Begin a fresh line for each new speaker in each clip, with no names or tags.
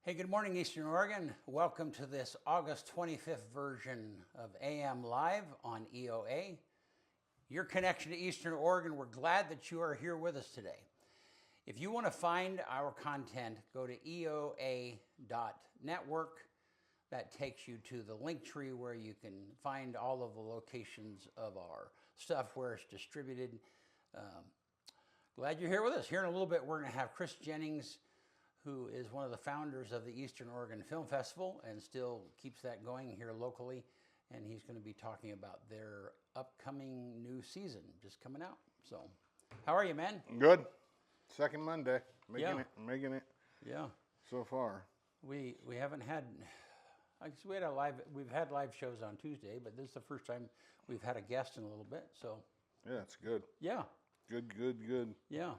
Hey, good morning, Eastern Oregon. Welcome to this August 25th version of AM Live on EOA. Your connection to Eastern Oregon, we're glad that you are here with us today. If you want to find our content, go to eoa.network. That takes you to the link tree where you can find all of the locations of our stuff, where it's distributed. Glad you're here with us. Here in a little bit, we're going to have Chris Jennings, who is one of the founders of the Eastern Oregon Film Festival and still keeps that going here locally. And he's going to be talking about their upcoming new season just coming out. So, how are you, man?
Good. Second Monday. Making it.
Yeah.
So far.
We haven't had, I guess we've had live shows on Tuesday, but this is the first time we've had a guest in a little bit. So.
Yeah, it's good.
Yeah.
Good.
Yeah.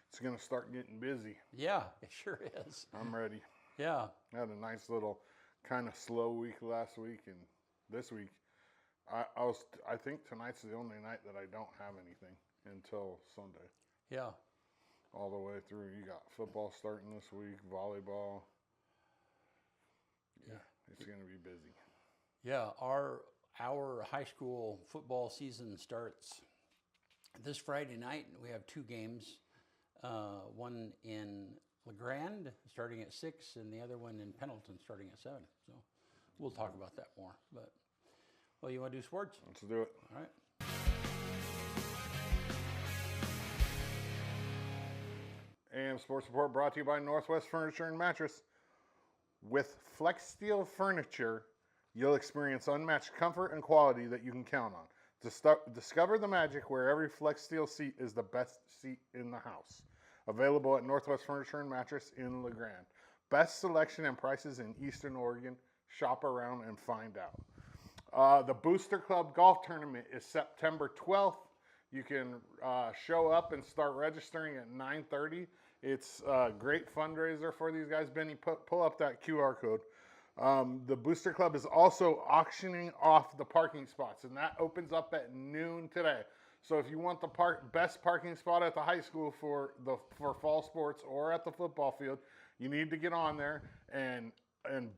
It's going to start getting busy.
Yeah, it sure is.
I'm ready.
Yeah.
I had a nice little kind of slow week last week, and this week, I think tonight's the only night that I don't have anything until Sunday.
Yeah.
All the way through. You got football starting this week, volleyball. Yeah, it's going to be busy.
Yeah, our high school football season starts this Friday night. We have two games. One in LeGrand starting at 6, and the other one in Pendleton starting at 7. So we'll talk about that more. But, well, you want to do sports?
Let's do it.
All right.
AM Sports Report brought to you by Northwest Furniture and Mattress. With Flex Steel Furniture, you'll experience unmatched comfort and quality that you can count on. Discover the magic where every Flex Steel seat is the best seat in the house. Available at Northwest Furniture and Mattress in LeGrand. Best selection and prices in Eastern Oregon. Shop around and find out. The Booster Club Golf Tournament is September 12th. You can show up and start registering at 9:30. It's a great fundraiser for these guys. Benny, pull up that QR code. The Booster Club is also auctioning off the parking spots, and that opens up at noon today. So if you want the best parking spot at the high school for fall sports or at the football field, you need to get on there and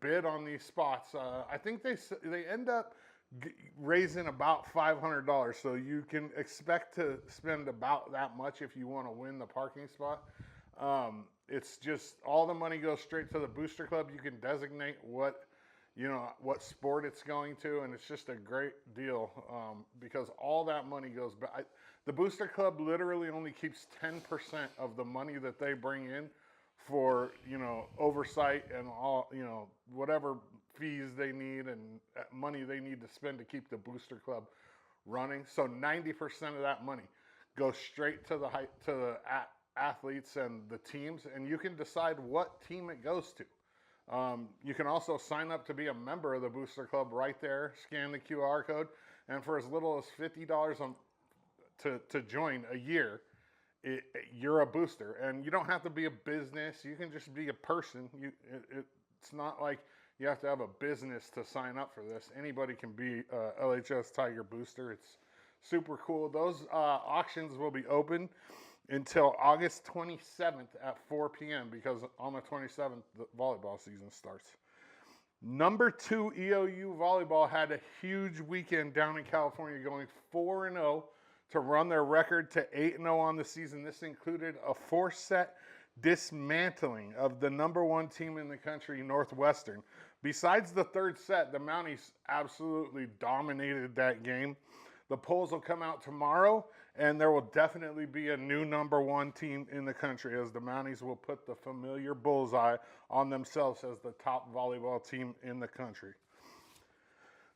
bid on these spots. I think they end up raising about $500, so you can expect to spend about that much if you want to win the parking spot. It's just all the money goes straight to the Booster Club. You can designate what sport it's going to, and it's just a great deal because all that money goes back. The Booster Club literally only keeps 10% of the money that they bring in for oversight and all whatever fees they need and money they need to spend to keep the Booster Club running. So 90% of that money goes straight to the athletes and the teams, and you can decide what team it goes to. You can also sign up to be a member of the Booster Club right there, scan the QR code, and for as little as $50 to join a year, you're a booster. And you don't have to be a business. You can just be a person. It's not like you have to have a business to sign up for this. Anybody can be a LHS Tiger booster. It's super cool. Those auctions will be open until August 27th at 4 p.m. because on the 27th, the volleyball season starts. Number 2 EOU volleyball had a huge weekend down in California, going 4-0 to run their record to 8-0 on the season. This included a 4-set dismantling of the number 1 team in the country, Northwestern. Besides the third set, the Mounties absolutely dominated that game. The polls will come out tomorrow, and there will definitely be a new number 1 team in the country, as the Mounties will put the familiar bullseye on themselves as the top volleyball team in the country.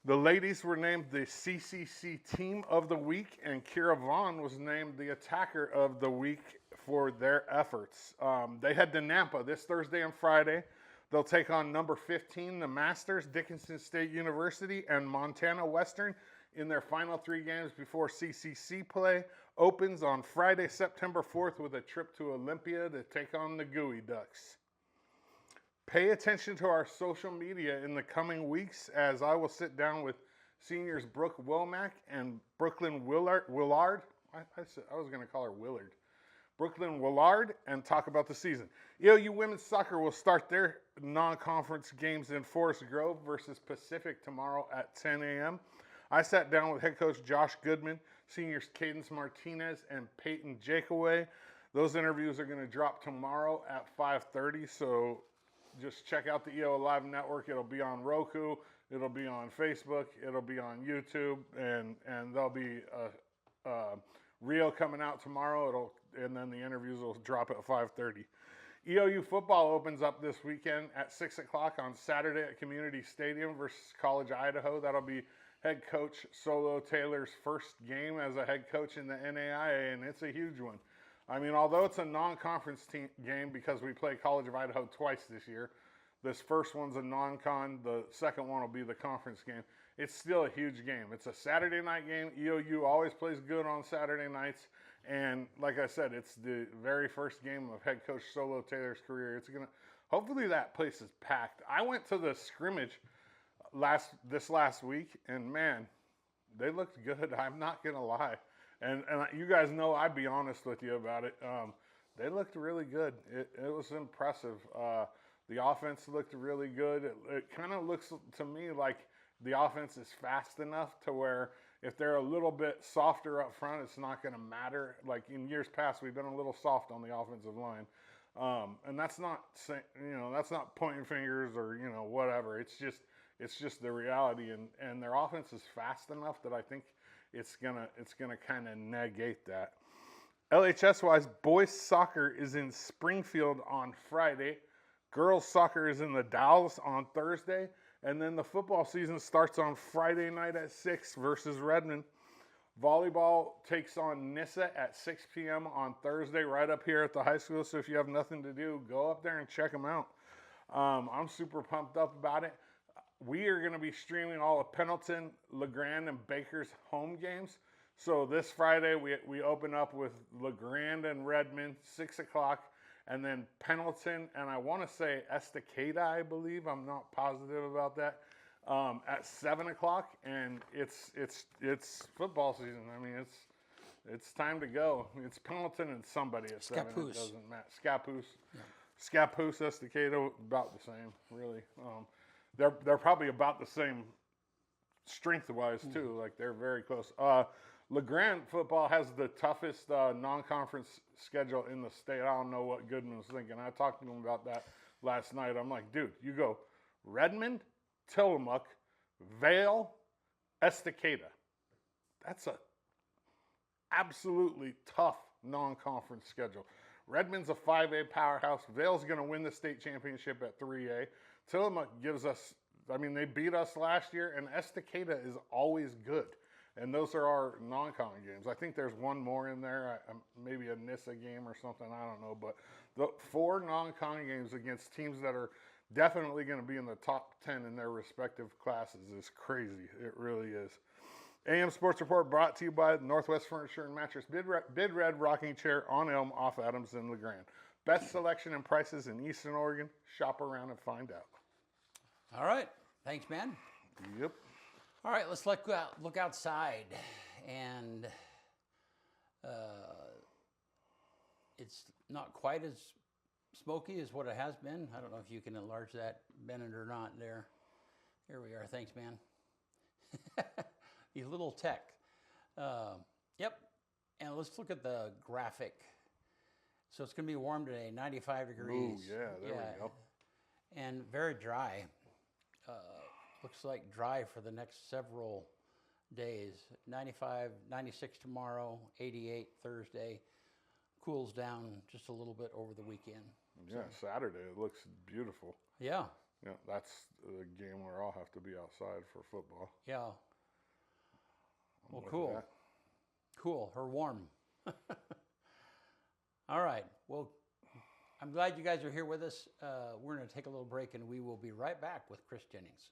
The ladies were named the CCC Team of the Week, and Kira Vaughn was named the Attacker of the Week for their efforts. They head to Nampa this Thursday and Friday. They'll take on number 15, the Masters, Dickinson State University, and Montana Western in their final 3 games before CCC play opens on Friday, September 4th with a trip to Olympia to take on the Gooey Ducks. Pay attention to our social media in the coming weeks, as I will sit down with seniors Brooke Womack and Brooklyn Willard. I was going to call her Willard. Brooklyn Willard, and talk about the season. EOU women's soccer will start their non-conference games in Forest Grove versus Pacific tomorrow at 10 a.m. I sat down with head coach Josh Goodman, seniors Cadence Martinez, and Peyton Jakeaway. Those interviews are going to drop tomorrow at 5:30, so just check out the EOA Live Network. It'll be on Roku, it'll be on Facebook, it'll be on YouTube, and there'll be a reel coming out tomorrow. And then the interviews will drop at 5:30. EOU football opens up this weekend at 6 o'clock on Saturday at Community Stadium versus College Idaho. That'll be head coach Solo Taylor's first game as a head coach in the NAIA, and it's a huge one. I mean, although it's a non-conference game because we play College of Idaho twice this year, this first one's a non-con, the second one will be the conference game. It's still a huge game. It's a Saturday night game. EOU always plays good on Saturday nights. And like I said, it's the very first game of head coach Solo Taylor's career. Hopefully that place is packed. I went to the scrimmage this last week, and man, they looked good. I'm not gonna lie. And you guys know I'd be honest with you about it. They looked really good. It was impressive. The offense looked really good. It kind of looks to me like the offense is fast enough to where if they're a little bit softer up front, it's not going to matter. Like in years past, we've been a little soft on the offensive line, and that's not pointing fingers or whatever. It's just the reality, and their offense is fast enough that I think it's gonna kind of negate that. LHS wise, boys soccer is in Springfield on Friday. Girls soccer is in the Dalles on Thursday. And then the football season starts on Friday night at 6 versus Redmond. Volleyball takes on Nissa at 6 p.m. on Thursday right up here at the high school. So if you have nothing to do, go up there and check them out. I'm super pumped up about it. We are going to be streaming all of Pendleton, LeGrand, and Baker's home games. So this Friday, we open up with LeGrand and Redmond, 6 o'clock. And then Pendleton, and I want to say Estacada, I believe. I'm not positive about that. At 7 o'clock, and it's football season. I mean, it's time to go. It's Pendleton and somebody at 7. It doesn't matter. Scappoose. Yeah. Scappoose, Estacada, about the same, really. They're probably about the same strength-wise too. Like they're very close. LeGrand football has the toughest non-conference schedule in the state. I don't know what Goodman was thinking. I talked to him about that last night. I'm like, dude, you go Redmond, Tillamook, Vale, Estacada. That's a absolutely tough non-conference schedule. Redmond's a 5A powerhouse. Vale's going to win the state championship at 3A. Tillamook gives us, I mean, they beat us last year, and Estacada is always good. And those are our non-con games. I think there's one more in there, maybe a Nissa game or something. I don't know. But the 4 non-con games against teams that are definitely going to be in the top 10 in their respective classes is crazy. It really is. AM Sports Report brought to you by Northwest Furniture and Mattress. Bid Red Rocking Chair on Elm off Adams and LeGrand. Best selection and prices in Eastern Oregon. Shop around and find out.
All right. Thanks, man.
Yep.
All right, let's look outside, and it's not quite as smoky as what it has been. I don't know if you can enlarge that, Bennett, or not there. Here we are. Thanks, man. You little tech. Yep, and let's look at the graphic. So it's going to be warm today, 95 degrees.
Ooh, yeah, there we go.
And very dry. Looks like dry for the next several days. 95, 96 tomorrow, 88 Thursday. Cools down just a little bit over the weekend.
Yeah, so. Saturday, it looks beautiful.
Yeah.
Yeah, that's the game where I'll have to be outside for football.
Yeah. Well, cool. Cool, or warm. All right. Well, I'm glad you guys are here with us. We're going to take a little break, and we will be right back with Chris Jennings.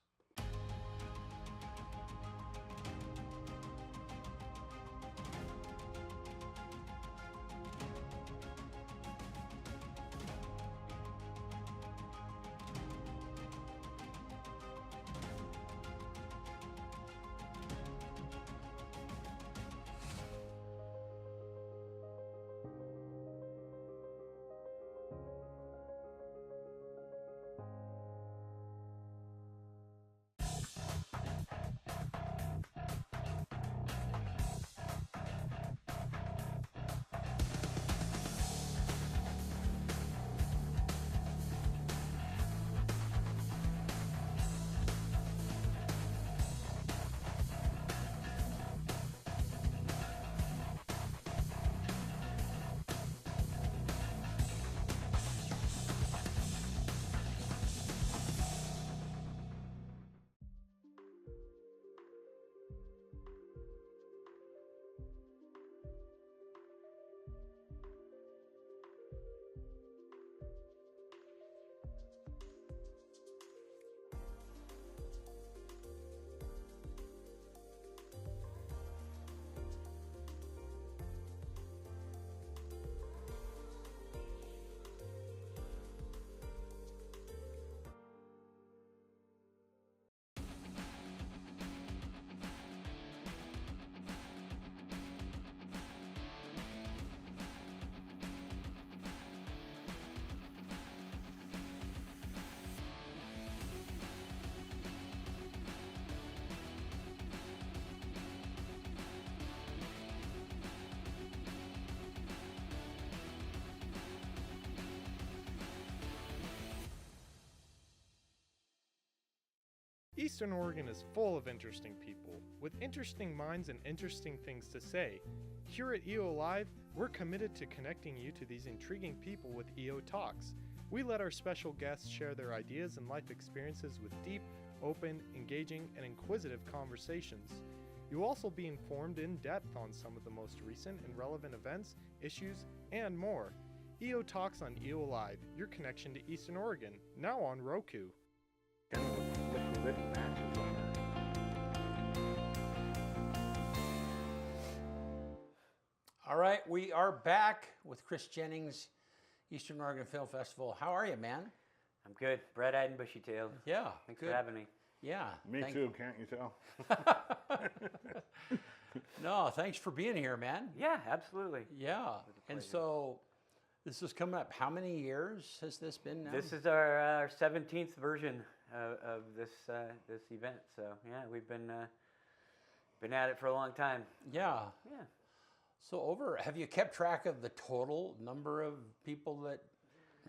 Eastern Oregon is full of interesting people, with interesting minds and interesting things to say. Here at EO Live, we're committed to connecting you to these intriguing people with EO Talks. We let our special guests share their ideas and life experiences with deep, open, engaging, and inquisitive conversations. You'll also be informed in depth on some of the most recent and relevant events, issues, and more. EO Talks on EO Live, your connection to Eastern Oregon, now on Roku.
Lit matches on
All right, we are back with Chris Jennings, Eastern Oregon Film Festival. How are you, man?
I'm good. Bright-eyed and bushy-tailed.
Yeah,
Thanks
good.
for having me.
Yeah.
Me too, can't you tell?
No, thanks for being here, man.
Yeah, absolutely.
Yeah. And
pleasure.
so this is coming up. How many years has this been now?
This is our 17th version of this event. So yeah, we've been at it for a long time.
Yeah.
Yeah.
So have you kept track of the total number of people that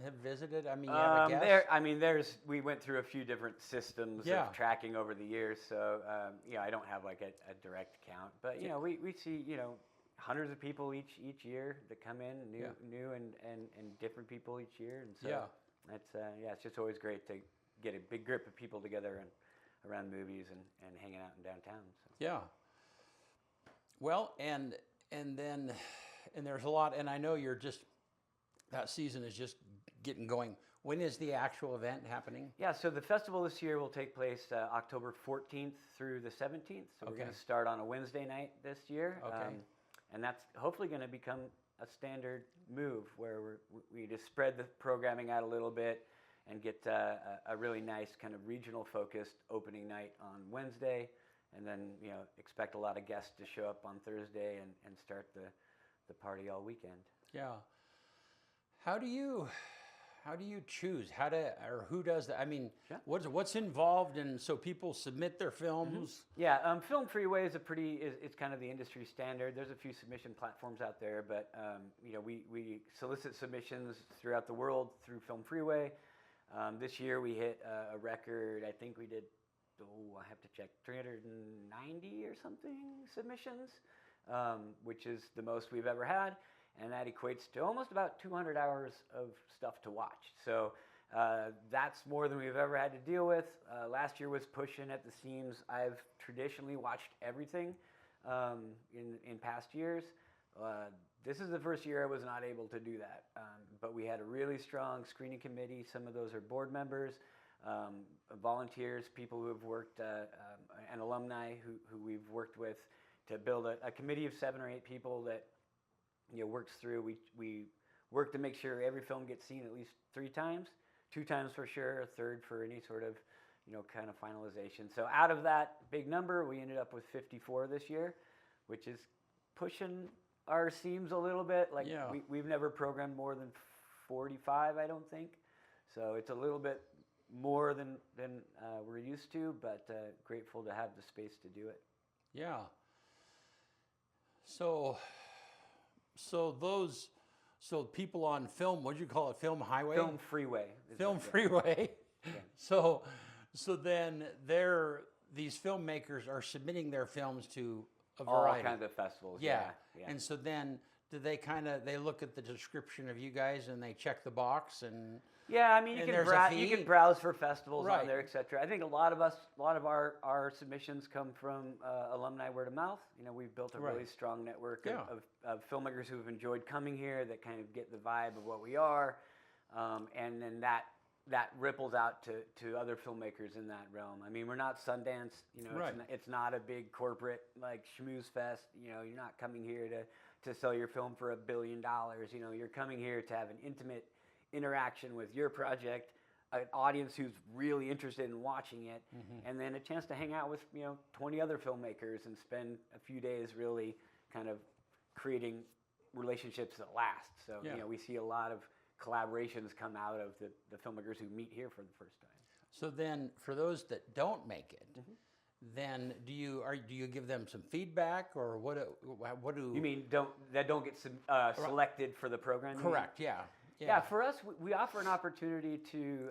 have visited? I mean, you have a guess?
We went through a few different systems
Yeah.
of tracking over the years. So I don't have like a direct count, but we see hundreds of people each year that come in, new and different people each year, and so it's just always great to get a big group of people together and around movies and hanging out in downtown. So.
Yeah. Well, and there's a lot, and I know that season is just getting going. When is the actual event happening?
Yeah, so the festival this year will take place October 14th through the 17th. So we're going to start on a Wednesday night this year.
Okay.
And that's hopefully going to become a standard move where we just spread the programming out a little bit and get a really nice kind of regional focused opening night on Wednesday. And then, expect a lot of guests to show up on Thursday and start the party all weekend.
Yeah. How do you choose or who does that? I mean, what's involved in, so people submit their films?
Mm-hmm. Yeah, Film Freeway is it's kind of the industry standard. There's a few submission platforms out there, but we solicit submissions throughout the world through Film Freeway. This year we hit a record. I think we did. I have to check, 390 or something submissions, which is the most we've ever had. And that equates to almost about 200 hours of stuff to watch. So that's more than we've ever had to deal with. Last year was pushing at the seams. I've traditionally watched everything in past years. This is the first year I was not able to do that. But we had a really strong screening committee. Some of those are board members. Volunteers, people who have worked, and alumni who we've worked with to build a committee of 7 or 8 people that works through. We work to make sure every film gets seen at least 3 times, 2 times for sure, a third for any sort of kind of finalization. So out of that big number, we ended up with 54 this year, which is pushing our seams a little bit. Like we've never programmed more than 45, I don't think. So it's a little bit more than we're used to, but grateful to have the space to do it.
Yeah. So people on film, what do you call it? Film highway?
Film Freeway.
Film Freeway.
Yeah.
So then these filmmakers are submitting their films to a variety.
All kinds of festivals.
Yeah.
Yeah.
And so then do they look at the description of you guys and they check the box and
yeah, I mean, you can browse for festivals on there, etc. I think a lot of our submissions come from alumni word of mouth. We've built a really strong network of filmmakers who've enjoyed coming here that kind of get the vibe of what we are, and then that ripples out to other filmmakers in that realm. I mean, we're not Sundance. It's not a big corporate like schmooze fest. You're not coming here to sell your film for $1 billion. You're coming here to have an intimate interaction with your project, an audience who's really interested in watching it, and then a chance to hang out with 20 other filmmakers and spend a few days really kind of creating relationships that last. So we see a lot of collaborations come out of the filmmakers who meet here for the first time.
So then, for those that don't make it, then do you give them some feedback, or what do
you mean? Don't get selected for the program?
Correct. Yeah.
Yeah, for us, we offer an opportunity to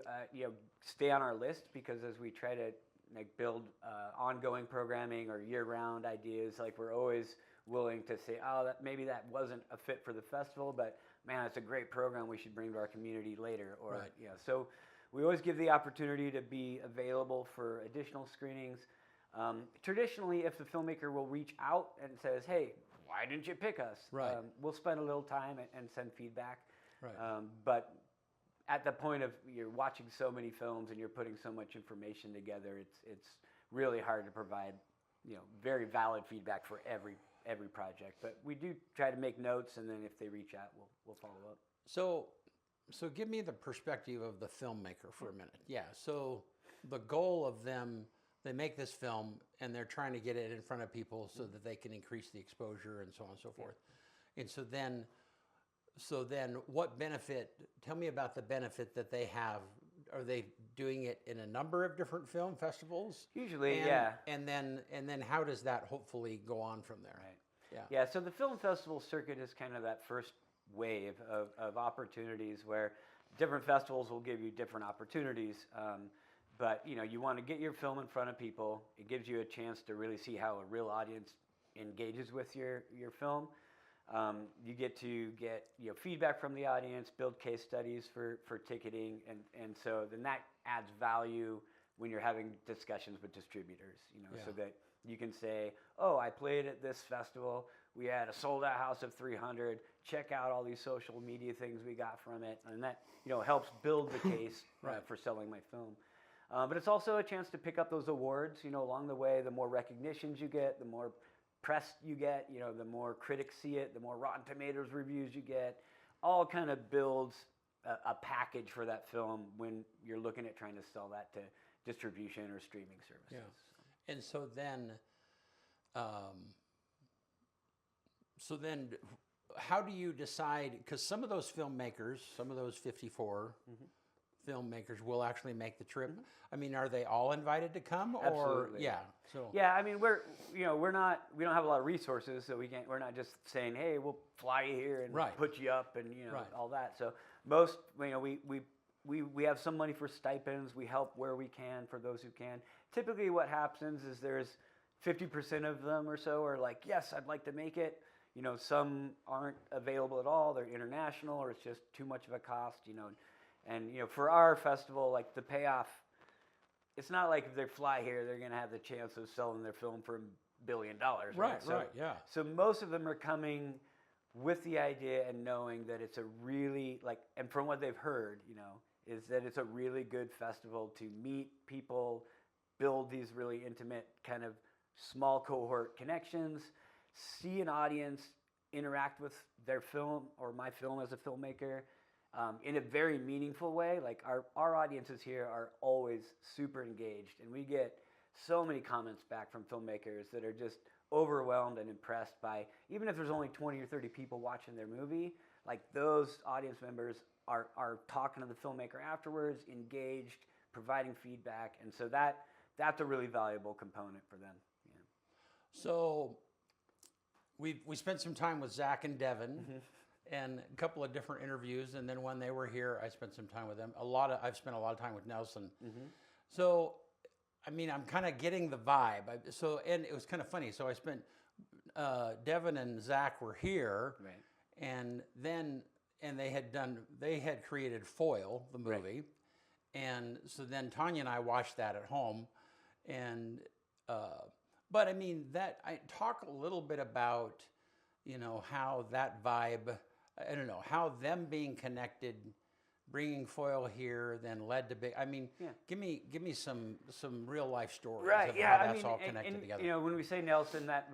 stay on our list, because as we try to like build ongoing programming or year-round ideas. Like we're always willing to say, oh, maybe that wasn't a fit for the festival, but man, it's a great program we should bring to our community later. Or
Right.
So we always give the opportunity to be available for additional screenings. Traditionally, if the filmmaker will reach out and says, hey, why didn't you pick us?
Right.
We'll spend a little time and send feedback.
Right.
But at the point of you're watching so many films and you're putting so much information together, it's really hard to provide, very valid feedback for every project. But we do try to make notes, and then if they reach out, we'll follow up.
So give me the perspective of the filmmaker for a minute. Yeah. So the goal of them, they make this film and they're trying to get it in front of people so that they can increase the exposure and so on and so forth. And so then what benefit, tell me about the benefit that they have. Are they doing it in a number of different film festivals?
Usually,
And-
yeah.
And then how does that hopefully go on from there?
Right. Yeah, so the film festival circuit is kind of that first wave of opportunities where different festivals will give you different opportunities. But you want to get your film in front of people. It gives you a chance to really see how a real audience engages with your film. You get to get feedback from the audience, build case studies for ticketing, and so then that adds value when you're having discussions with distributors. So that you can say, oh, I played at this festival. We had a sold-out house of 300. Check out all these social media things we got from it, and that helps build the case for selling my film. But it's also a chance to pick up those awards. Along the way, the more recognitions you get, the more press you get, the more critics see it, the more Rotten Tomatoes reviews you get. All kind of builds a package for that film when you're looking at trying to sell that to distribution or streaming services.
Yeah. And so then, how do you decide? Because some of those filmmakers, some of those 54 filmmakers will actually make the trip. I mean, are they all invited to come? Or
Absolutely.
yeah. So
Yeah, I mean, we don't have a lot of resources, so we're not just saying, hey, we'll fly you here and
Right.
put you up and
Right.
all that. So most, we have some money for stipends. We help where we can for those who can. Typically, what happens is there's 50% of them or so are like, yes, I'd like to make it. Some aren't available at all. They're international, or it's just too much of a cost. And for our festival, like the payoff, it's not like if they fly here, they're going to have the chance of selling their film for $1 billion.
right,
So,
yeah.
So most of them are coming with the idea and knowing that it's a really and from what they've heard, is that it's a really good festival to meet people, build these really intimate kind of small cohort connections, see an audience interact with their film or my film as a filmmaker in a very meaningful way. Like our audiences here are always super engaged, and we get so many comments back from filmmakers that are just overwhelmed and impressed by, even if there's only 20 or 30 people watching their movie, like those audience members are talking to the filmmaker afterwards, engaged, providing feedback, and so that's a really valuable component for them.
So we spent some time with Zach and Devin, and a couple of different interviews, and then when they were here, I spent some time with them. I've spent a lot of time with Nelson. So, I mean, I'm kind of getting the vibe. And it was kind of funny. So I spent Devin and Zach were here,
Right.
and they had created Foil, the movie, and so then Tanya and I watched that at home, and. But I mean, I talk a little bit about, how that vibe, I don't know, how them being connected, bringing Foil here, then led to big. I mean, give me some real life stories of how that's all connected together.
When we say Nelson, that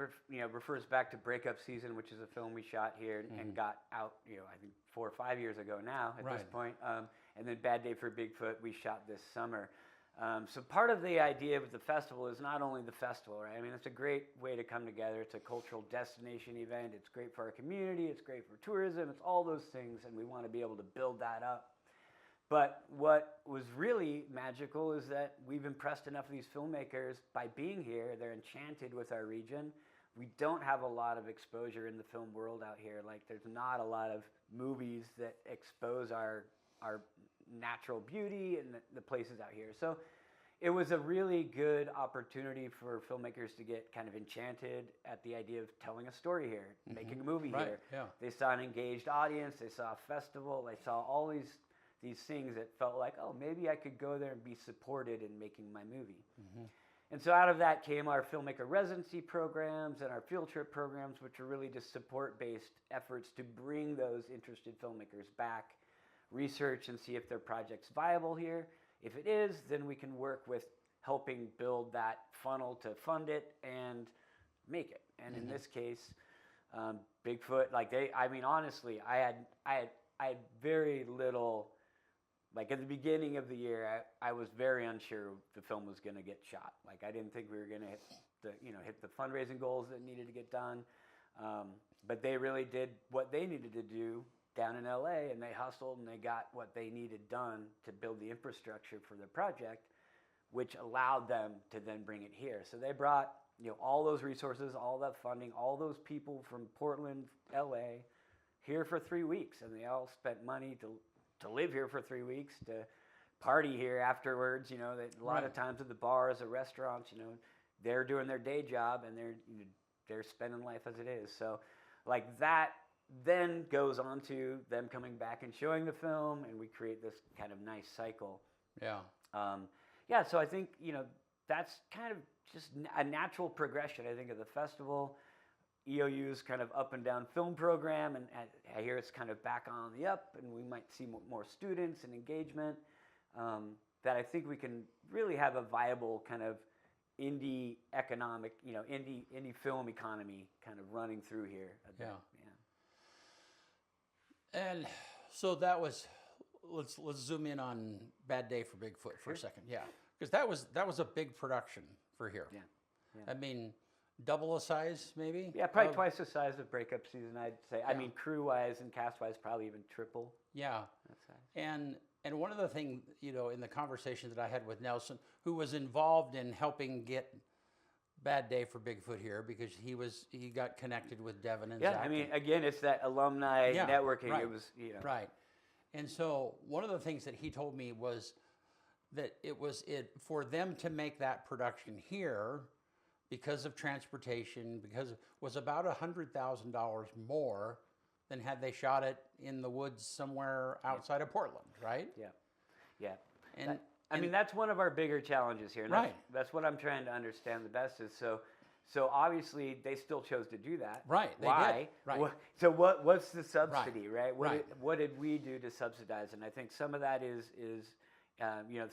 refers back to Breakup Season, which is a film we shot here and got out, I think 4 or 5 years ago now at this point. And then Bad Day for Bigfoot we shot this summer. So part of the idea of the festival is not only the festival, right? I mean, it's a great way to come together. It's a cultural destination event. It's great for our community. It's great for tourism. It's all those things, and we want to be able to build that up. But what was really magical is that we've impressed enough of these filmmakers by being here. They're enchanted with our region. We don't have a lot of exposure in the film world out here. Like, there's not a lot of movies that expose our natural beauty and the places out here. So, it was a really good opportunity for filmmakers to get kind of enchanted at the idea of telling a story here, making a movie
Right,
here.
yeah.
They saw an engaged audience, they saw a festival, they saw all these things that felt like, oh, maybe I could go there and be supported in making my movie. And so out of that came our filmmaker residency programs and our field trip programs, which are really just support-based efforts to bring those interested filmmakers back, research and see if their project's viable here. If it is, then we can work with helping build that funnel to fund it and make it. And in this case, Bigfoot, like honestly, I had very little. Like at the beginning of the year, I was very unsure the film was going to get shot. Like I didn't think we were going to hit the fundraising goals that needed to get done. But they really did what they needed to do down in LA, and they hustled and they got what they needed done to build the infrastructure for their project, which allowed them to then bring it here. So they brought all those resources, all that funding, all those people from Portland, LA, here for 3 weeks, and they all spent money to live here for 3 weeks, to party here afterwards. A lot of times at the bars, the restaurants, they're doing their day job and they're spending life as it is. So like that then goes on to them coming back and showing the film, and we create this kind of nice cycle.
Yeah.
So I think, that's kind of just a natural progression, I think, of the festival. EOU's kind of up and down film program, and I hear it's kind of back on the up, and we might see more students and engagement. That I think we can really have a viable kind of indie economic, indie film economy kind of running through here.
And so that was, let's zoom in on Bad Day for Bigfoot for a second. Yeah, because that was a big production for here.
Yeah.
I mean, double the size, maybe?
Yeah, probably twice the size of Breakup Season, I'd say. Yeah. I mean, crew-wise and cast-wise, probably even triple
Yeah.
that size.
And one of the things, in the conversation that I had with Nelson, who was involved in helping get Bad Day for Bigfoot here, because he got connected with Devin and
Yeah,
Zach.
I mean, again, it's that alumni networking.
Right,
It was,
Right. And so one of the things that he told me was that it for them to make that production here, because of transportation, was about $100,000 more than had they shot it in the woods somewhere outside of Portland, right?
Yeah.
And
I mean, that's one of our bigger challenges here. And
Right.
That's what I'm trying to understand the best is so obviously they still chose to do that.
Right, they
Why?
did, right.
So what's the subsidy, right?
Right.
What did we do to subsidize? And I think some of that is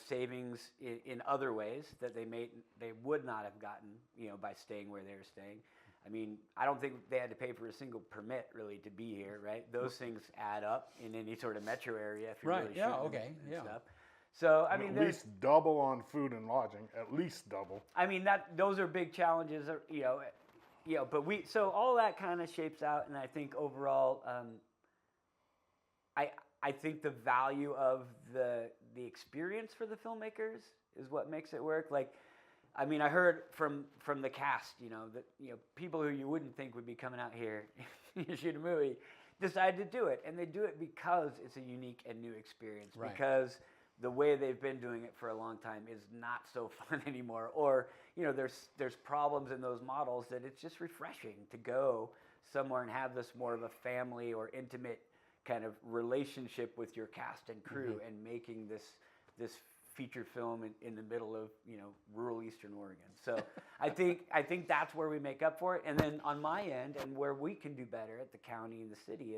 savings in other ways that they would not have gotten, by staying where they were staying. I mean, I don't think they had to pay for a single permit really to be here, right? Those things add up in any sort of metro area if you're really shooting and stuff. So I mean,
at least double on food and lodging. At least double.
I mean those are big challenges, But so all that kind of shapes out, and I think overall, I think the value of the experience for the filmmakers is what makes it work. Like, I mean, I heard from the cast, that people who you wouldn't think would be coming out here to shoot a movie decided to do it, and they do it because it's a unique and new experience.
Right.
Because the way they've been doing it for a long time is not so fun anymore, or there's problems in those models that it's just refreshing to go somewhere and have this more of a family or intimate kind of relationship with your cast and crew, and making this feature film in the middle of rural Eastern Oregon. So I think that's where we make up for it. And then on my end, and where we can do better at the county and the city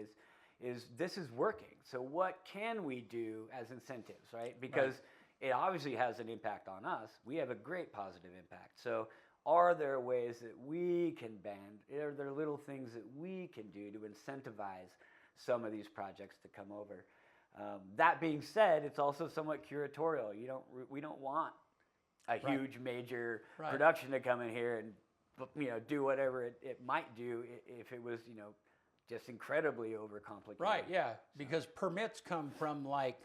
is this is working. So what can we do as incentives, right? Because it obviously has an impact on us. We have a great positive impact. So are there ways that we can bend? Are there little things that we can do to incentivize some of these projects to come over? That being said, it's also somewhat curatorial. We don't want a huge major production to come in here and do whatever it might do if it was just incredibly overcomplicated.
Right, yeah, because permits come from like,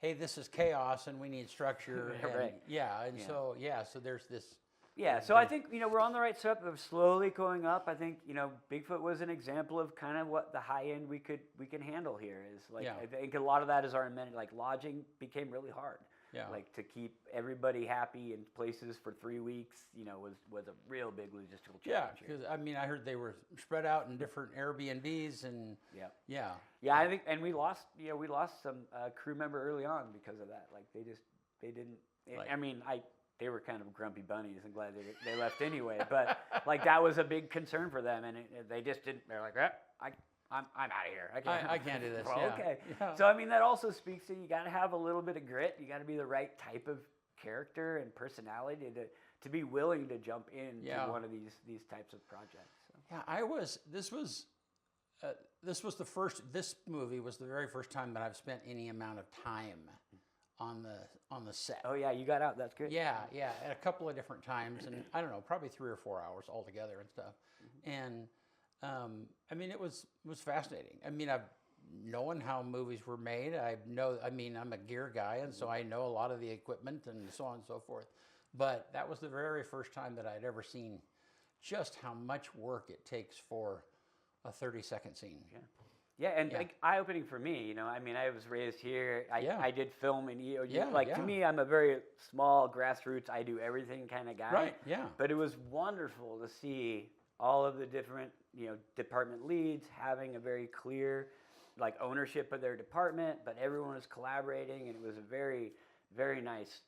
hey, this is chaos and we need structure. And,
Right.
Yeah, and so there's this.
Yeah, so I think we're on the right step of slowly going up. I think Bigfoot was an example of kind of what the high end we can handle here is like.
Yeah.
I think a lot of that is our amenity. Like lodging became really hard.
Yeah.
Like to keep everybody happy in places for 3 weeks, was a real big logistical
Yeah,
challenge.
because I mean, I heard they were spread out in different Airbnbs and yeah.
Yeah, I think, and we lost some crew member early on because of that. Like they didn't.
Right.
I mean, they were kind of grumpy bunnies and glad they left anyway. But like that was a big concern for them, and they just didn't. They're like, I'm out of here.
I can't do this.
Well,
yeah.
okay.
Yeah.
So I mean, that also speaks to you got to have a little bit of grit. You got to be the right type of character and personality to be willing to jump into one of these types of projects. So.
Yeah, this movie was the very first time that I've spent any amount of time on the set.
Oh yeah, you got out. That's good.
Yeah, at a couple of different times, and I don't know, probably 3 or 4 hours altogether and stuff. And I mean, it was fascinating. I mean, I've known how movies were made. I'm a gear guy, and so I know a lot of the equipment and so on and so forth. But that was the very first time that I'd ever seen just how much work it takes for a 30-second scene.
Yeah, and like eye-opening for me. I mean, I was raised here. I did film in EOA. To me, I'm a very small grassroots. I do everything kind of guy.
Right. Yeah.
But it was wonderful to see all of the different department leads having a very clear like ownership of their department, but everyone was collaborating, and it was a very, very nice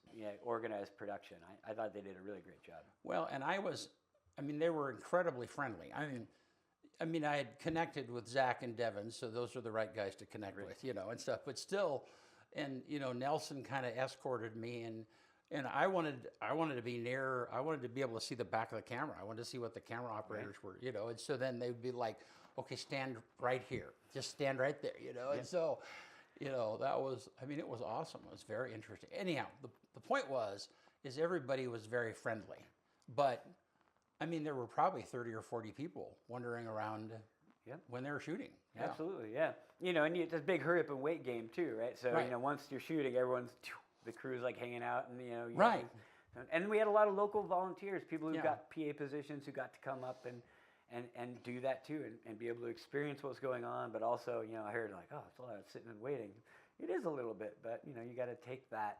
organized production. I thought they did a really great job.
Well, and they were incredibly friendly. I mean, I had connected with Zach and Devin, so those are the right guys to connect with, and stuff. But still, and Nelson kind of escorted me, and I wanted to be near. I wanted to be able to see the back of the camera. I wanted to see what the camera operators were, And so then they'd be like, "Okay, stand right here. Just stand right there," And so, that was. I mean, it was awesome. It was very interesting. Anyhow, the point is everybody was very friendly, but. I mean, there were probably 30 or 40 people wandering around when they were shooting. Yeah.
Absolutely, yeah. And it's a big hurry up and wait game too, right? So, once you're shooting, the crew's like hanging out and,
Right.
And we had a lot of local volunteers, people who got PA positions who got to come up and do that too and be able to experience what's going on. But also, I heard like, oh, it's a lot of sitting and waiting. It is a little bit, but, you got to take that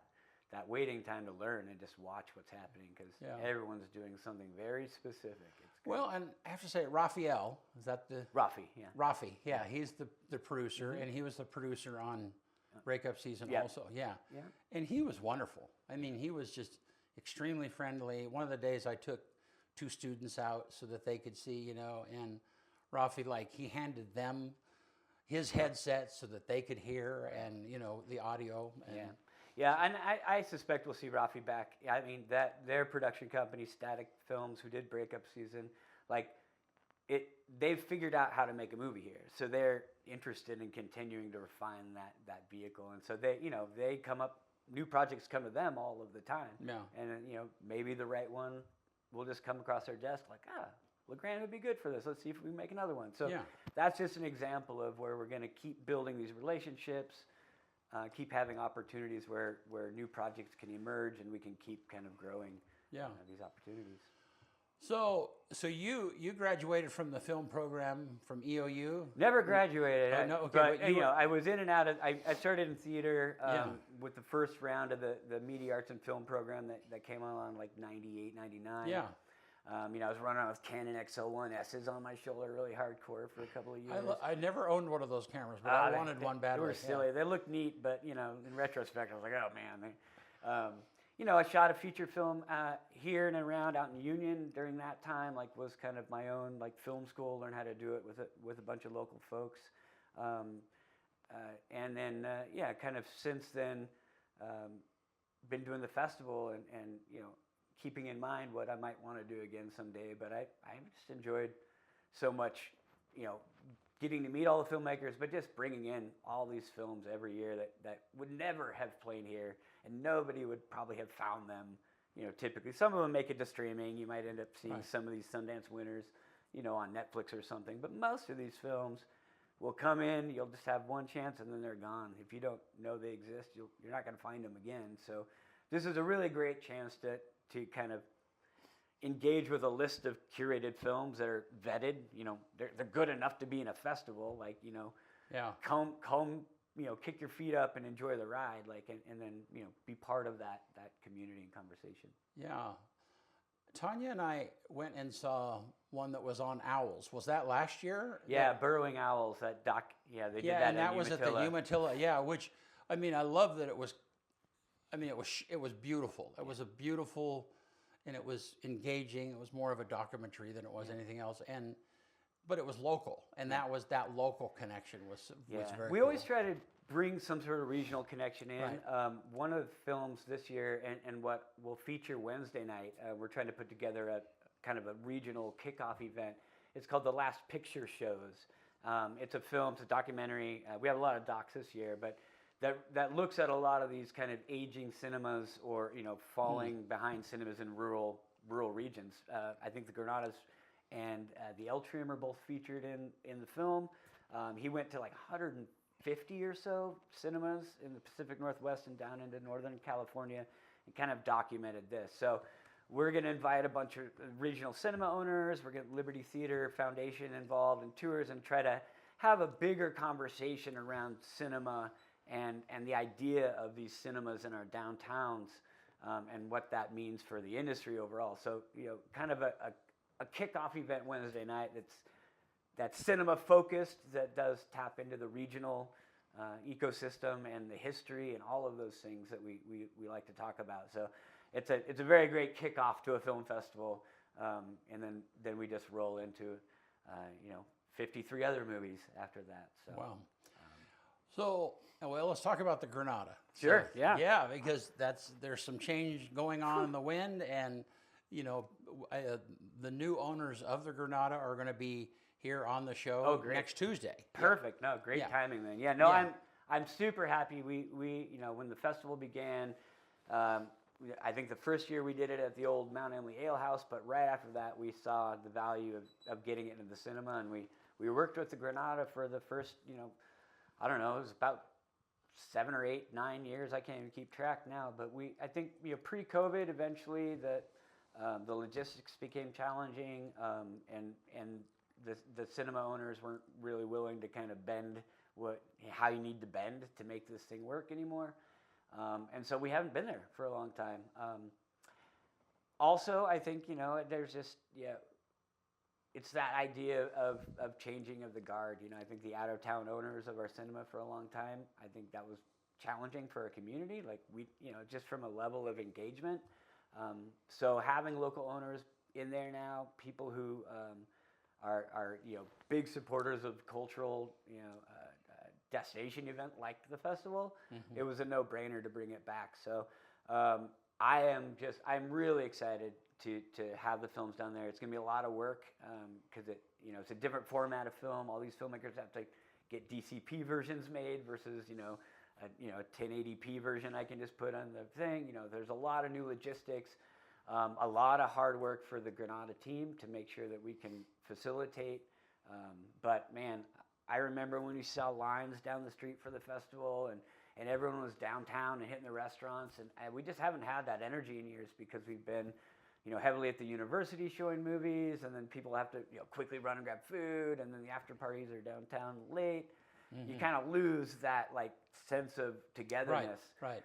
waiting time to learn and just watch what's happening because everyone's doing something very specific.
Well, and I have to say, Raphael, is that the...
Rafi, yeah.
Rafi, yeah, he's the producer, and he was the producer on Breakup Season also, yeah. And he was wonderful. I mean, he was just extremely friendly. One of the days I took 2 students out so that they could see, and Rafi, like, he handed them his headset so that they could hear and, the audio. And,
Yeah, and I suspect we'll see Rafi back. I mean, their production company, Static Films, who did Breakup Season, they've figured out how to make a movie here. So they're interested in continuing to refine that vehicle. And so they come up, new projects come to them all of the time.
Yeah.
And maybe the right one will just come across their desk like, LeGrand would be good for this. Let's see if we can make another one. So that's just an example of where we're going to keep building these relationships. Keep having opportunities where new projects can emerge and we can keep kind of growing these opportunities.
So you graduated from the film program from EOU?
Never graduated.
Oh, no, okay,
but I was in and out of. I started in theater with the first round of the Media Arts and Film program that came on like 98, 99.
Yeah.
I was running around with Canon XL1S's on my shoulder really hardcore for a couple of years.
I never owned one of those cameras, but I wanted one badly.
They were silly. They looked neat, but in retrospect, I was like, oh man. I shot a feature film here and around out in Union during that time. Like, was kind of my own like film school. Learned how to do it with a bunch of local folks, and then kind of since then, been doing the festival and keeping in mind what I might want to do again someday. But I just enjoyed so much, getting to meet all the filmmakers, but just bringing in all these films every year that would never have played here, and nobody would probably have found them, typically. Some of them make it to streaming. You might end up seeing some of these Sundance winners, on Netflix or something. But most of these films will come in, you'll just have one chance, and then they're gone. If you don't know they exist, you're not going to find them again. So this is a really great chance to kind of engage with a list of curated films that are vetted. They're good enough to be in a festival. Like, comb kick your feet up and enjoy the ride, like, and then be part of that community and conversation.
Yeah. Tanya and I went and saw one that was on owls. Was that last year?
Yeah, burrowing owls. That doc. Yeah, they did that.
And that was at the Umatilla. Yeah, which I love that it was. It was beautiful. It was a beautiful, and it was engaging. It was more of a documentary than it was anything else, but it was local, and that local connection was very.
We
cool.
always try to bring some sort of regional connection in.
Right.
One of the films this year, and what we'll feature Wednesday night, we're trying to put together a kind of a regional kickoff event. It's called The Last Picture Shows. It's a film, it's a documentary. We have a lot of docs this year, but that looks at a lot of these kind of aging cinemas or falling behind cinemas in rural regions. I think the Granadas and the El Trim are both featured in the film. He went to like 150 or so cinemas in the Pacific Northwest and down into Northern California and kind of documented this. So we're going to invite a bunch of regional cinema owners. We're getting Liberty Theater Foundation involved in tours and try to have a bigger conversation around cinema and the idea of these cinemas in our downtowns and what that means for the industry overall. So, kind of a kickoff event Wednesday night that's cinema focused, that does tap into the regional ecosystem and the history and all of those things that we like to talk about. So it's a very great kickoff to a film festival, and then we just roll into 53 other movies after that. So.
Wow. So, let's talk about the Granada.
Sure.
So,
yeah.
Yeah, because there's some change going on in the wind, and the new owners of the Granada are going to be here on the show next Tuesday.
Perfect. No, great timing then. Yeah. No, I'm super happy. We when the festival began, I think the first year we did it at the old Mount Emily Ale House, but right after that we saw the value of getting it into the cinema, and we worked with the Granada for the first I don't know, it was about 7 or 8, 9 years. I can't even keep track now. But I think pre-COVID, eventually the logistics became challenging, and the cinema owners weren't really willing to kind of bend how you need to bend to make this thing work anymore. And so we haven't been there for a long time. Also, I think there's just it's that idea of changing of the guard. I think the out-of-town owners of our cinema for a long time, I think that was challenging for our community, like just from a level of engagement. So having local owners in there now, people who are big supporters of cultural destination event like the festival, it was a no-brainer to bring it back. So I'm really excited to have the films down there. It's going to be a lot of work because it's a different format of film. All these filmmakers have to get DCP versions made versus a 1080p version I can just put on the thing. There's a lot of new logistics, a lot of hard work for the Granada team to make sure that we can facilitate. But man, I remember when we saw lines down the street for the festival and everyone was downtown and hitting the restaurants, and we just haven't had that energy in years because we've been heavily at the university showing movies, and then people have to quickly run and grab food, and then the after parties are downtown late. You kind of lose that sense of togetherness.
Right.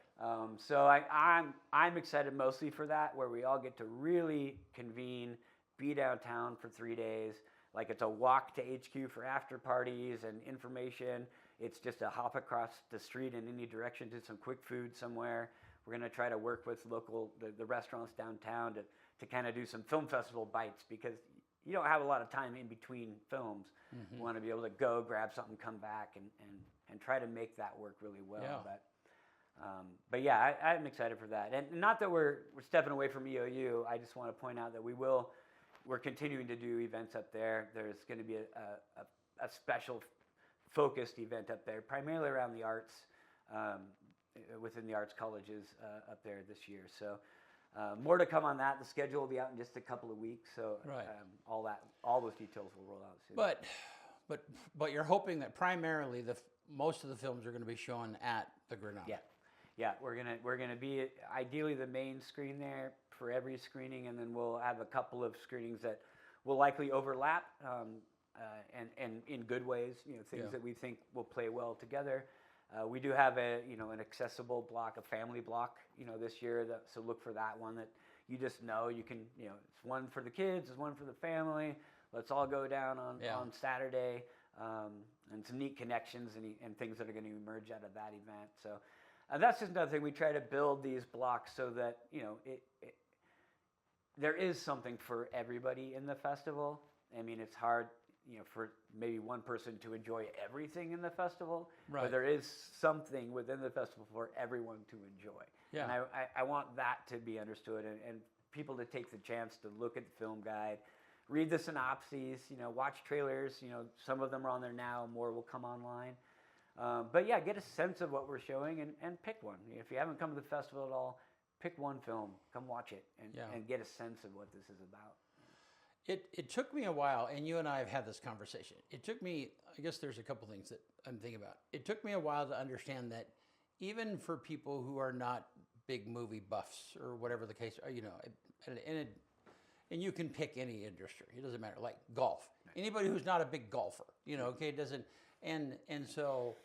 So I'm excited mostly for that, where we all get to really convene, be downtown for 3 days. Like it's a walk to HQ for after parties and information. It's just a hop across the street in any direction to some quick food somewhere. We're going to try to work with the restaurants downtown to kind of do some film festival bites, because you don't have a lot of time in between films. You want to be able to go grab something, come back, and try to make that work really well.
Yeah.
But yeah, I'm excited for that. And not that we're stepping away from EOU. I just want to point out that we're continuing to do events up there. There's going to be a special focused event up there, primarily around the arts, within the arts colleges up there this year. So more to come on that. The schedule will be out in just a couple of weeks. So all those details will roll out soon.
But you're hoping that primarily most of the films are going to be shown at the Granada.
Yeah, we're gonna be ideally the main screen there for every screening, and then we'll have a couple of screenings that will likely overlap, and in good ways, things that we think will play well together. We do have an accessible block, a family block, this year. So look for that one that you just know you can, it's one for the kids, it's one for the family. Let's all go down on Saturday, and some neat connections and things that are going to emerge out of that event. So that's just another thing. We try to build these blocks so that there is something for everybody in the festival. I mean, it's hard, for maybe one person to enjoy everything in the festival, but there is something within the festival for everyone to enjoy.
Yeah.
And I want that to be understood, and people to take the chance to look at the film guide, read the synopses, watch trailers. Some of them are on there now, more will come online. But yeah, get a sense of what we're showing and pick one. If you haven't come to the festival at all, pick one film, come watch it, and get a sense of what this is about.
It took me a while, and you and I have had this conversation. It took me, I guess there's a couple things that I'm thinking about. It took me a while to understand that even for people who are not big movie buffs or whatever the case, and you can pick any industry. It doesn't matter, like golf. Anybody who's not a big golfer, okay, it doesn't, and so,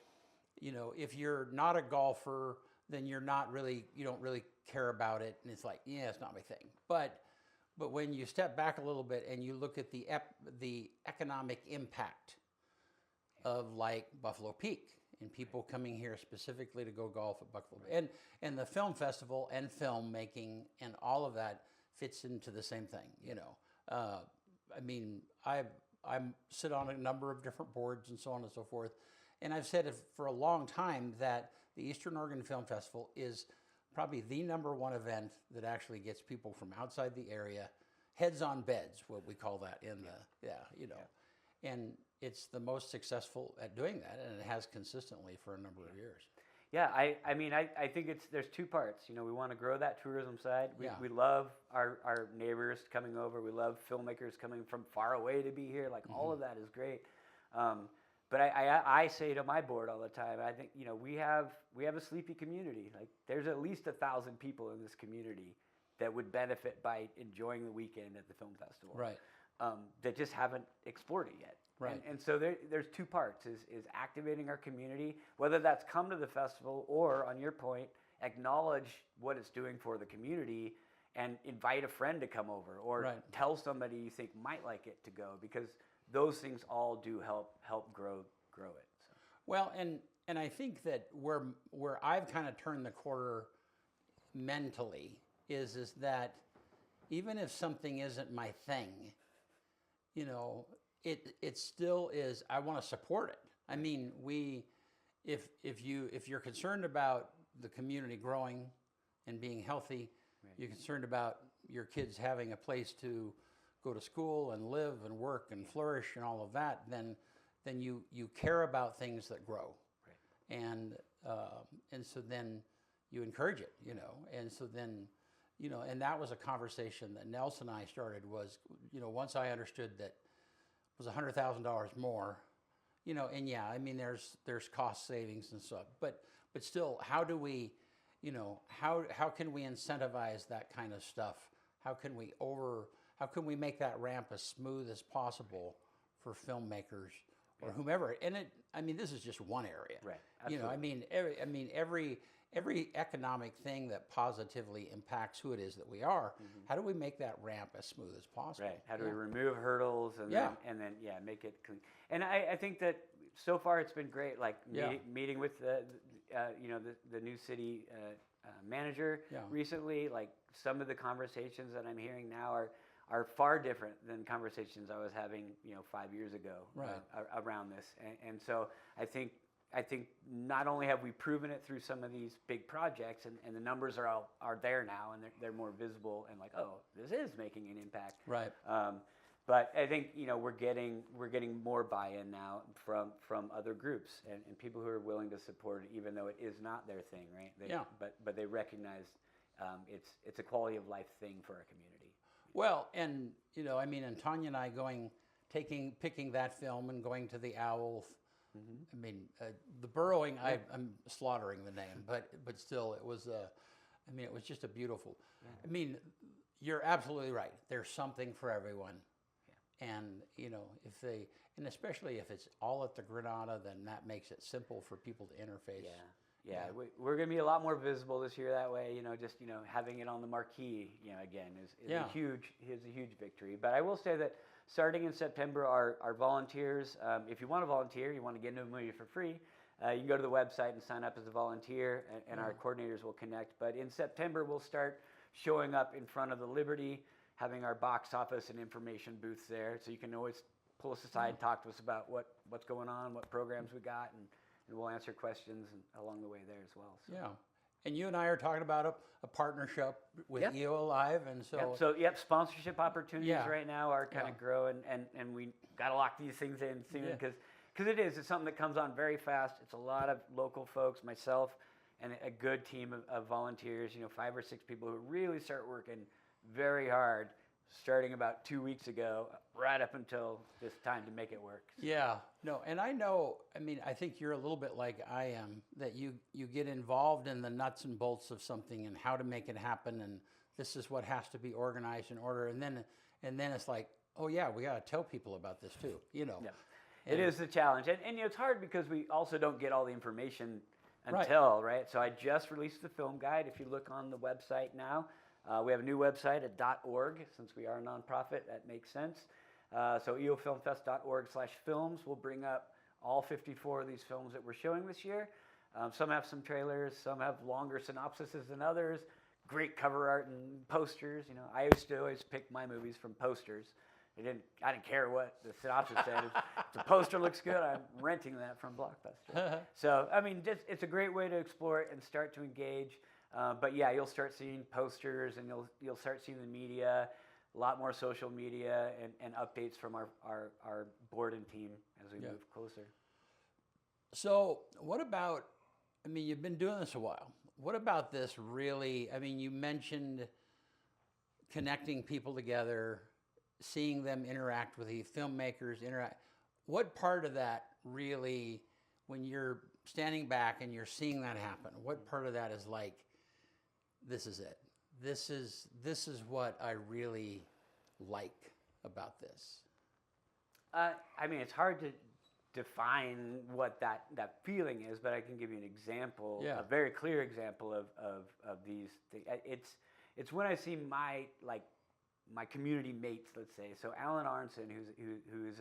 if you're not a golfer, then you don't really care about it, and it's like, yeah, it's not my thing. But when you step back a little bit and you look at the economic impact of like Buffalo Peak and people coming here specifically to go golf at Buffalo, and the film festival and filmmaking and all of that fits into the same thing, I mean, I sit on a number of different boards and so on and so forth, and I've said for a long time that the Eastern Oregon Film Festival is probably the #1 event that actually gets people from outside the area, heads on beds, what we call that and it's the most successful at doing that, and it has consistently for a number of years.
Yeah, I mean, I think there's two parts. We want to grow that tourism side. We love our neighbors coming over. We love filmmakers coming from far away to be here. Like, all of that is great. But I say to my board all the time, I think, we have a sleepy community. Like, there's at least 1,000 people in this community that would benefit by enjoying the weekend at the film festival.
Right.
That just haven't explored it yet.
Right.
And so there's two parts, is activating our community, whether that's come to the festival or, on your point, acknowledge what it's doing for the community and invite a friend to come over, or tell somebody you think might like it to go, because those things all do help grow it. So.
Well, and I think that where I've kind of turned the corner mentally is that even if something isn't my thing, it still is. I want to support it. I mean, if you're concerned about the community growing and being healthy, you're concerned about your kids having a place to go to school and live and work and flourish and all of that, then you care about things that grow, and so then you encourage it, and so then, and that was a conversation that Nelson and I started. Was, once I understood that it was $100,000 more, and yeah, I mean, there's cost savings and stuff, but still, how do we, how can we incentivize that kind of stuff? How can we make that ramp as smooth as possible for filmmakers or whomever? And this is just one area.
Right. Absolutely.
Every economic thing that positively impacts who it is that we are, how do we make that ramp as smooth as possible?
Right. How do we remove hurdles and then make it clean? And I think that so far it's been great. Like meeting with the new city manager recently. Like, some of the conversations that I'm hearing now are far different than conversations I was having 5 years ago around this. And so I think not only have we proven it through some of these big projects, and the numbers are there now, and they're more visible, and like, oh, this is making an impact.
Right.
But I think we're getting more buy-in now from other groups and people who are willing to support it, even though it is not their thing, right? But they recognize it's a quality of life thing for our community.
Well, and and Tanya and I picking that film and going to the Owl. The burrowing. I'm slaughtering the name, but still, it was it was just a beautiful. You're absolutely right. There's something for everyone, And if they, and especially if it's all at the Granada, then that makes it simple for people to interface.
Yeah, we're going to be a lot more visible this year that way. Just having it on the marquee, again is a huge victory. But I will say that starting in September, our volunteers, if you want to volunteer, you want to get into a movie for free, you can go to the website and sign up as a volunteer, and our coordinators will connect. But in September, we'll start showing up in front of the Liberty, having our box office and information booths there, so you can always pull us aside, talk to us about what's going on, what programs we got, and we'll answer questions along the way there as well. So.
Yeah. And you and I are talking about a partnership with EOA Live, and so...
sponsorship opportunities right now are kind of growing, and we got to lock these things in soon, because it's something that comes on very fast. It's a lot of local folks, myself, and a good team of volunteers, 5 or 6 people who really start working very hard, starting about 2 weeks ago, right up until this time to make it work. So.
Yeah, no, and I think you're a little bit like I am, that you get involved in the nuts and bolts of something and how to make it happen, and this is what has to be organized in order, and then it's like, oh yeah, we got to tell people about this too, Yeah.
It is a challenge, and it's hard because we also don't get all the information until, right? So I just released the film guide. If you look on the website now, we have a new website at .org. Since we are a nonprofit, that makes sense. So eofilmfest.org/films will bring up all 54 of these films that we're showing this year. Some have some trailers, some have longer synopsises than others, great cover art and posters. I used to always pick my movies from posters. I didn't care what the synopsis said. If the poster looks good, I'm renting that from Blockbuster. So, it's a great way to explore it and start to engage. But yeah, you'll start seeing posters, and you'll start seeing the media, a lot more social media, and updates from our board and team as we move closer.
So what about, you've been doing this a while. What about this really, you mentioned connecting people together, seeing them interact with the filmmakers, what part of that really, when you're standing back and you're seeing that happen, what part of that is like, this is it. This is what I really like about this.
It's hard to define what that feeling is, but I can give you an example, a very clear example of these things. It's when I see my community mates, let's say. So Alan Arnson, who's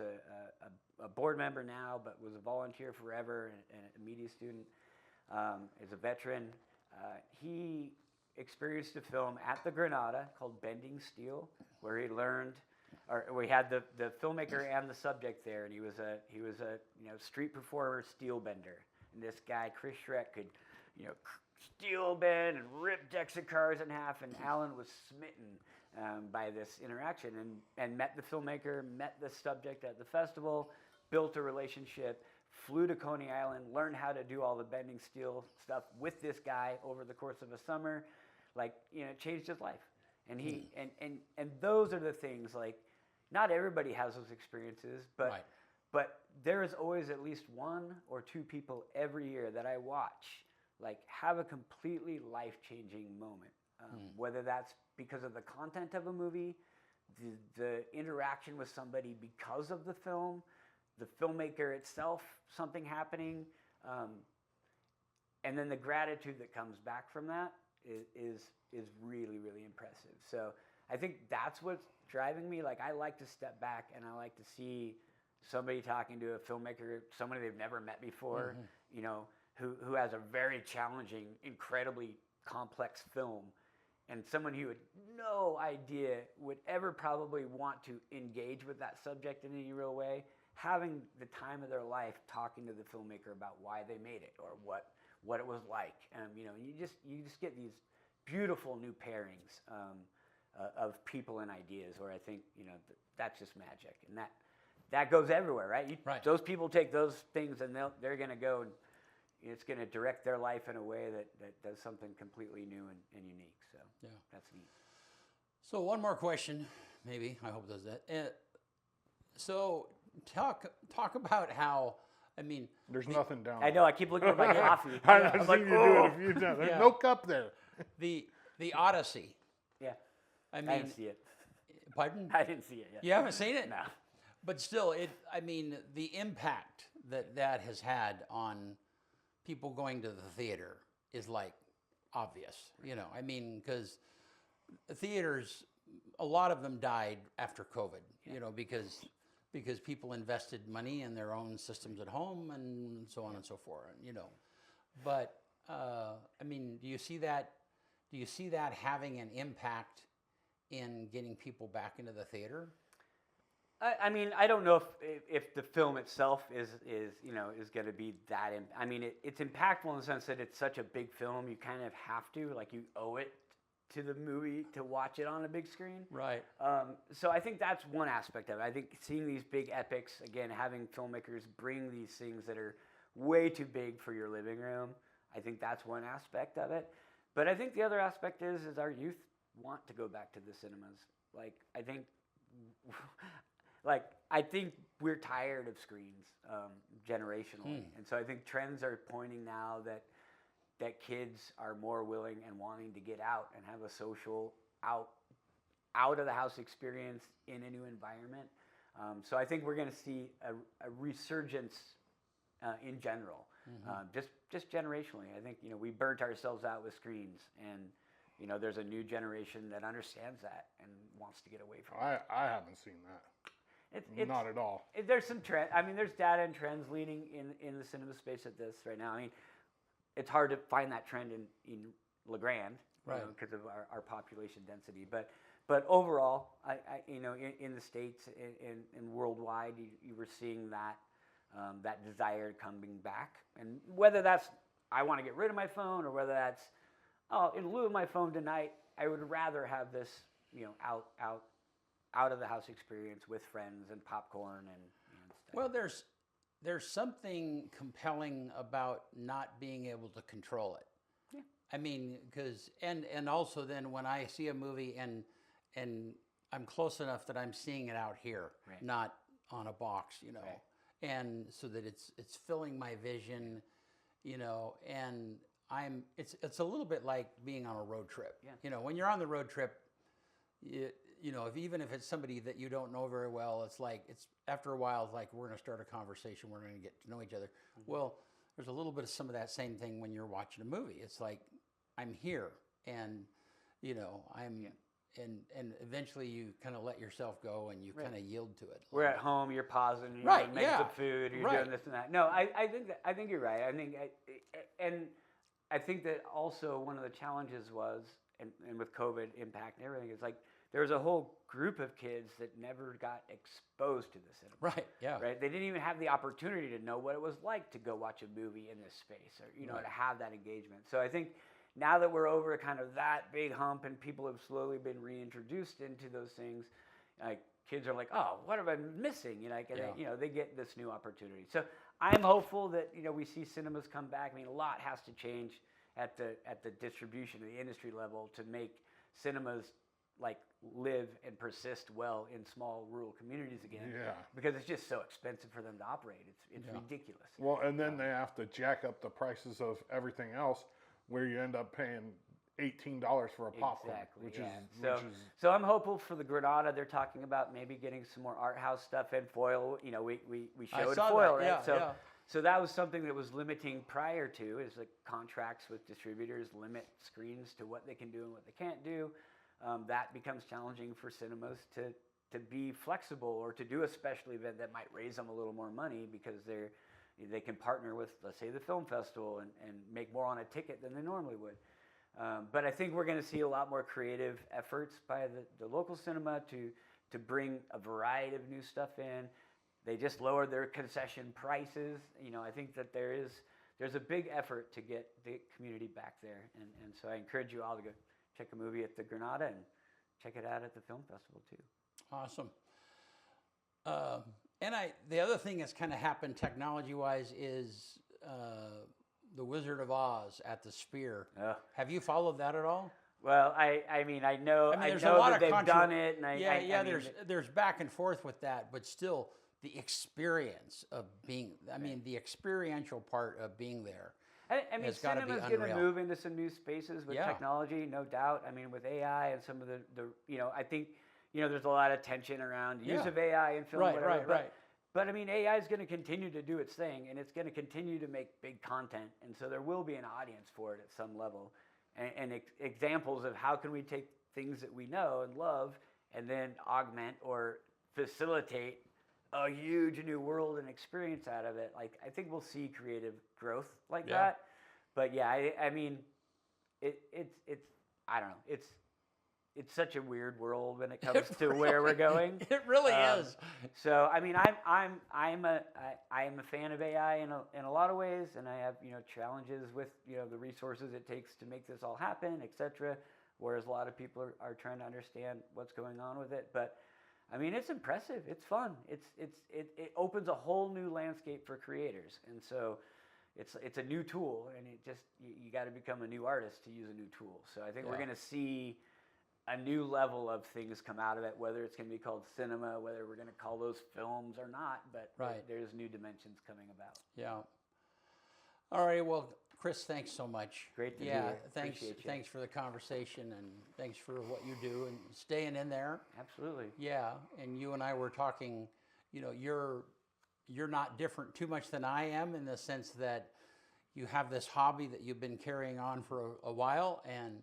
a board member now, but was a volunteer forever and a media student, is a veteran. He experienced a film at the Granada called Bending Steel, where he learned, or we had the filmmaker and the subject there, and he was a street performer steel bender, and this guy Chris Schreck could steel bend and rip decks of cars in half, and Alan was smitten by this interaction, and met the filmmaker, met the subject at the festival, built a relationship, flew to Coney Island, learned how to do all the bending steel stuff with this guy over the course of a summer, changed his life. And he and those are the things, not everybody has those experiences, but there is always at least 1 or 2 people every year that I watch have a completely life-changing moment. Whether that's because of the content of a movie, the interaction with somebody because of the film, the filmmaker itself, something happening, and then the gratitude that comes back from that is really, really impressive. So I think that's what's driving me. I like to step back, and I like to see somebody talking to a filmmaker, somebody they've never met before, who has a very challenging, incredibly complex film, and someone who had no idea would ever probably want to engage with that subject in any real way, having the time of their life talking to the filmmaker about why they made it or what it was like. You just get these beautiful new pairings of people and ideas, where I think that's just magic, and that goes everywhere, right? Those people take those things, and they're going to go, and it's going to direct their life in a way that does something completely new and unique. So that's neat.
So one more question, maybe, I hope it does that. So talk about how,
there's nothing down
I know, I keep looking at my coffee.
I've seen you do it a few times. There's no cup there.
The Odyssey.
Yeah. I didn't see it.
Pardon?
I didn't see it yet.
You haven't seen it?
No.
But still, I mean, the impact that has had on people going to the theater is like obvious, I mean, because theaters, a lot of them died after COVID, because people invested money in their own systems at home and so on and so forth, But I mean, do you see that having an impact in getting people back into the theater?
I mean, I don't know if the film itself is going to be that. I mean, it's impactful in the sense that it's such a big film. You kind of have to, like, you owe it to the movie to watch it on a big screen.
Right.
So I think that's one aspect of it. I think seeing these big epics, again, having filmmakers bring these things that are way too big for your living room, I think that's one aspect of it. But I think the other aspect is our youth want to go back to the cinemas. I think we're tired of screens generationally, and so I think trends are pointing now that kids are more willing and wanting to get out and have a social out of the house experience in a new environment. So I think we're going to see a resurgence in general, just generationally. I think we burnt ourselves out with screens, and there's a new generation that understands that and wants to get away from it.
I haven't seen that. Not at all.
There's some trend. I mean, there's data and trends leading in the cinema space at this right now. I mean, it's hard to find that trend in La Grande,
right,
because of our population density. But overall, in the States and worldwide, you were seeing that desire coming back. And whether that's I want to get rid of my phone, or whether that's in lieu of my phone tonight, I would rather have this out of the house experience with friends and popcorn and stuff.
Well, there's something compelling about not being able to control it.
Yeah.
I mean, because and also then when I see a movie and I'm close enough that I'm seeing it out here,
right,
not on a box,
right,
and so that it's filling my vision, and it's a little bit like being on a road trip.
Yeah.
When you're on the road trip, even if it's somebody that you don't know very well, it's after a while, it's like we're going to start a conversation, we're going to get to know each other. Mm-hmm. Well, there's a little bit of some of that same thing when you're watching a movie. It's like I'm here, and I'm, and eventually you kind of let yourself go and you
right,
kind of yield to it.
We're at home, you're pausing, you're
right,
making some food, you're
right,
doing this and that. No, I think you're right. I think that also one of the challenges was, and with COVID impact and everything, is like there was a whole group of kids that never got exposed to the cinema.
Right, yeah.
Right? They didn't even have the opportunity to know what it was like to go watch a movie in this space, or,
right,
to have that engagement. So I think now that we're over kind of that big hump and people have slowly been reintroduced into those things, like kids are like, oh, what am I missing? They get this new opportunity. So I'm hopeful that, we see cinemas come back. I mean, a lot has to change at the distribution, the industry level, to make cinemas live and persist well in small rural communities again.
Yeah.
Because it's just so expensive for them to operate. It's ridiculous.
Well, and then they have to jack up the prices of everything else, where you end up paying $18 for a popcorn,
exactly, so I'm hopeful for the Granada. They're talking about maybe getting some more art house stuff in foil. We showed foil,
that,
right? So that was something that was limiting prior to, is like contracts with distributors limit screens to what they can do and what they can't do. That becomes challenging for cinemas to be flexible, or to do a special event that might raise them a little more money, because they can partner with, let's say, the film festival and make more on a ticket than they normally would. But I think we're going to see a lot more creative efforts by the local cinema to bring a variety of new stuff in. They just lowered their concession prices. I think that there's a big effort to get the community back there. And so I encourage you all to go check a movie at the Granada and check it out at the film festival too.
Awesome. And the other thing that's kind of happened technology-wise is the Wizard of Oz at the Sphere. Have you followed that at all?
Well, I know
there's a lot
that
of
they've done it. And
there's back and forth with that, but still the experience of being, the experiential part of being there.
Cinema's going to move into some new spaces with technology, no doubt. With AI and some of the I think, there's a lot of tension around use
Yeah.
of AI in film,
Right,
whatever.
right, right.
But I mean, AI is going to continue to do its thing, and it's going to continue to make big content, and so there will be an audience for it at some level. And examples of how can we take things that we know and love, and then augment or facilitate a huge new world and experience out of it. Like, I think we'll see creative growth like
Yeah.
that. But yeah, I mean, it's I don't know. It's such a weird world when it comes to where we're going.
It really is.
So I mean, I'm a fan of AI in a lot of ways, and I have challenges with the resources it takes to make this all happen, etc. Whereas a lot of people are trying to understand what's going on with it. But I mean, it's impressive. It's fun. It opens a whole new landscape for creators, and so it's a new tool, and it just you got to become a new artist to use a new tool. So I think we're going to see a new level of things come out of it, whether it's going to be called cinema, whether we're going to call those films or not, but
Right.
there's new dimensions coming about.
Yeah. All right. Well, Chris, thanks so much.
Great to be
yeah,
here.
thanks.
Appreciate you.
Thanks for the conversation, and thanks for what you do and staying in there.
Absolutely.
Yeah, and you and I were talking. You're not different too much than I am in the sense that you have this hobby that you've been carrying on for a while, and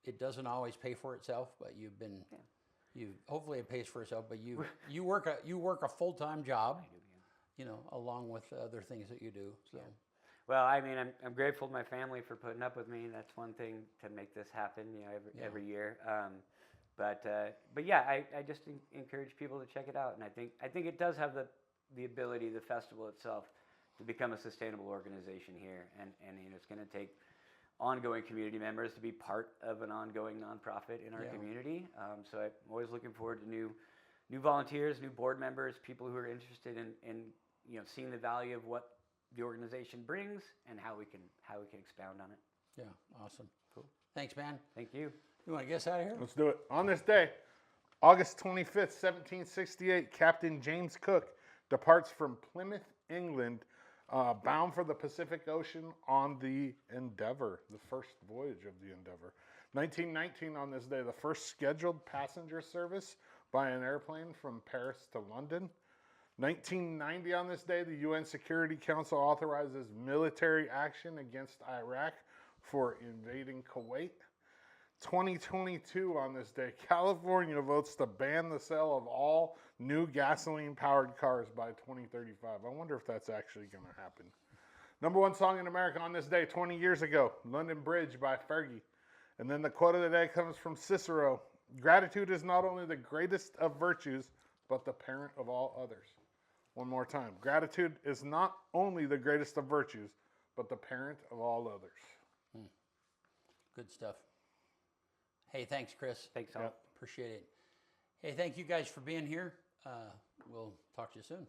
it doesn't always pay for itself, but you've been.
Yeah.
You hopefully it pays for itself, but you work a full-time job. Along with other things that you do. So.
Well, I mean, I'm grateful to my family for putting up with me. That's one thing to make this happen, every year. But yeah, I just encourage people to check it out, and I think it does have the ability, the festival itself, to become a sustainable organization here, and it's going to take ongoing community members to be part of an ongoing nonprofit in our community. So I'm always looking forward to new volunteers, new board members, people who are interested in seeing the value of what the organization brings and how we can expound on it.
Yeah, awesome. Cool. Thanks, man.
Thank you.
You want to get us out of here?
Let's do it. On this day, August 25th, 1768, Captain James Cook departs from Plymouth, England, bound for the Pacific Ocean on the Endeavour, the first voyage of the Endeavour. 1919, on this day, the first scheduled passenger service by an airplane from Paris to London. 1990, on this day, the UN Security Council authorizes military action against Iraq for invading Kuwait. 2022, on this day, California votes to ban the sale of all new gasoline-powered cars by 2035. I wonder if that's actually going to happen. Number one song in America on this day, 20 years ago, London Bridge by Fergie. And then the quote of the day comes from Cicero. Gratitude is not only the greatest of virtues, but the parent of all others. One more time. Gratitude is not only the greatest of virtues, but the parent of all others.
Good stuff. Hey, thanks, Chris.
Thanks, all.
Appreciate it. Hey, thank you guys for being here. We'll talk to you soon.